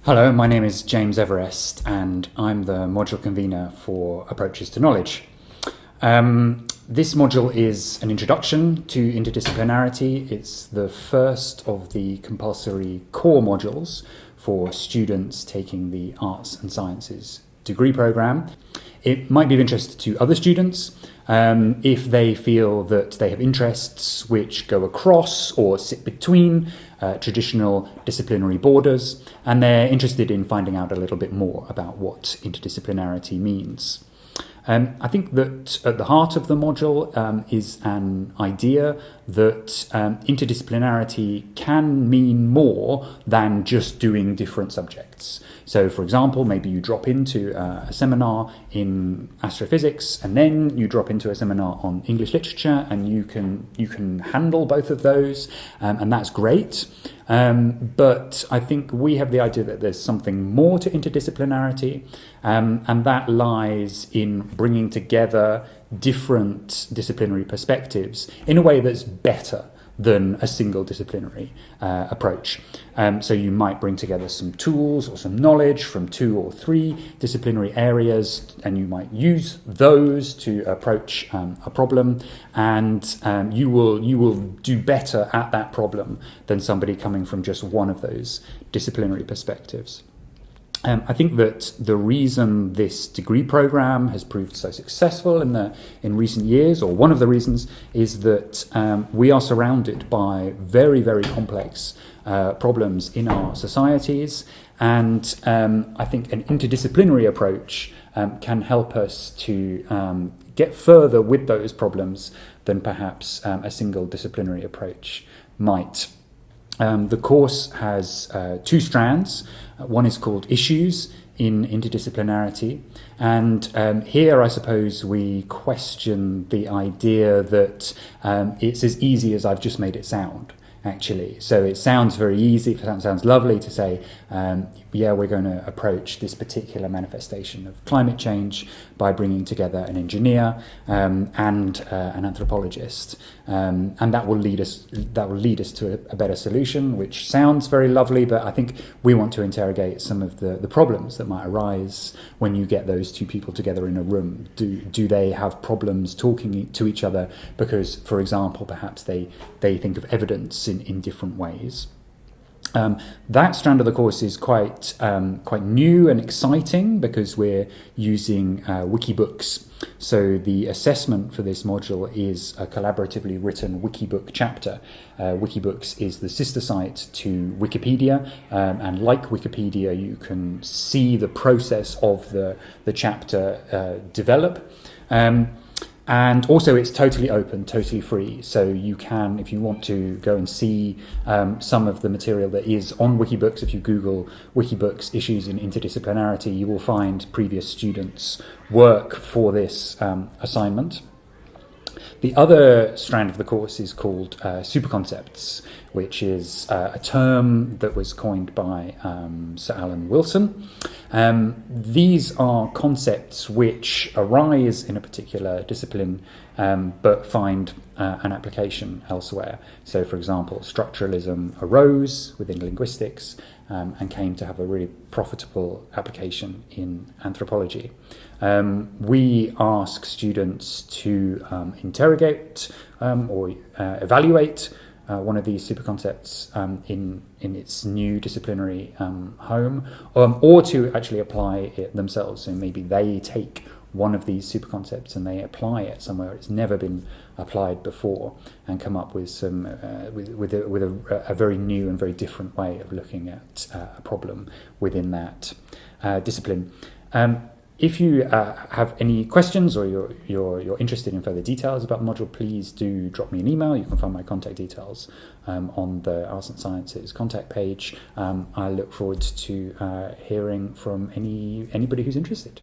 Hello, my name is James Everest and I'm the module convener for Approaches to Knowledge. This module is an introduction to interdisciplinarity. It's the first of the compulsory core modules for students taking the Arts and Sciences degree programme. It might be of interest to other students if they feel that they have interests which go across or sit between traditional disciplinary borders, and they're interested in finding out a little bit more about what interdisciplinarity means. I think that at the heart of the module is an idea that interdisciplinarity can mean more than just doing different subjects. So, for example, maybe you drop into a seminar in astrophysics and then you drop into a seminar on English literature, and you can handle both of those, and that's great. But I think we have the idea that there's something more to interdisciplinarity, and that lies in bringing together different disciplinary perspectives in a way that's better than a single disciplinary approach. So you might bring together some tools or some knowledge from 2 or 3 disciplinary areas, and you might use those to approach a problem, and you will do better at that problem than somebody coming from just one of those disciplinary perspectives. I think that the reason this degree programme has proved so successful in recent years, or one of the reasons, is that we are surrounded by very, very complex problems in our societies, and I think an interdisciplinary approach can help us to get further with those problems than perhaps a single disciplinary approach might. The course has 2 strands. One is called Issues in Interdisciplinarity, and here I suppose we question the idea that it's as easy as I've just made it sound, actually. So it sounds very easy, it sounds lovely to say, yeah, we're going to approach this particular manifestation of climate change by bringing together an engineer and an anthropologist, and that will lead us to a better solution, which sounds very lovely. But I think we want to interrogate some of the problems that might arise when you get those 2 people together in a room. Do they have problems talking to each other because, for example, perhaps they think of evidence in different ways? That strand of the course is quite new and exciting because we're using wikibooks. So the assessment for this module is a collaboratively written Wikibook chapter. Wikibooks is the sister site to Wikipedia, and like Wikipedia, you can see the process of the chapter develop. And also it's totally open, totally free, so you can, if you want to go and see some of the material that is on Wikibooks, if you Google Wikibooks Issues in Interdisciplinarity, you will find previous students' work for this assignment. The other strand of the course is called Superconcepts, which is a term that was coined by Sir Alan Wilson. These are concepts which arise in a particular discipline but find an application elsewhere. So, for example, structuralism arose within linguistics and came to have a really profitable application in anthropology. We ask students to interrogate or evaluate one of these superconcepts in its new disciplinary home, or to actually apply it themselves. So maybe they take one of these superconcepts and they apply it somewhere it's never been applied before, and come up with some with a very new and very different way of looking at a problem within that discipline. If you have any questions, or you're interested in further details about the module, please do drop me an email. You can find my contact details on the Arts and Sciences contact page. I look forward to hearing from anybody who's interested.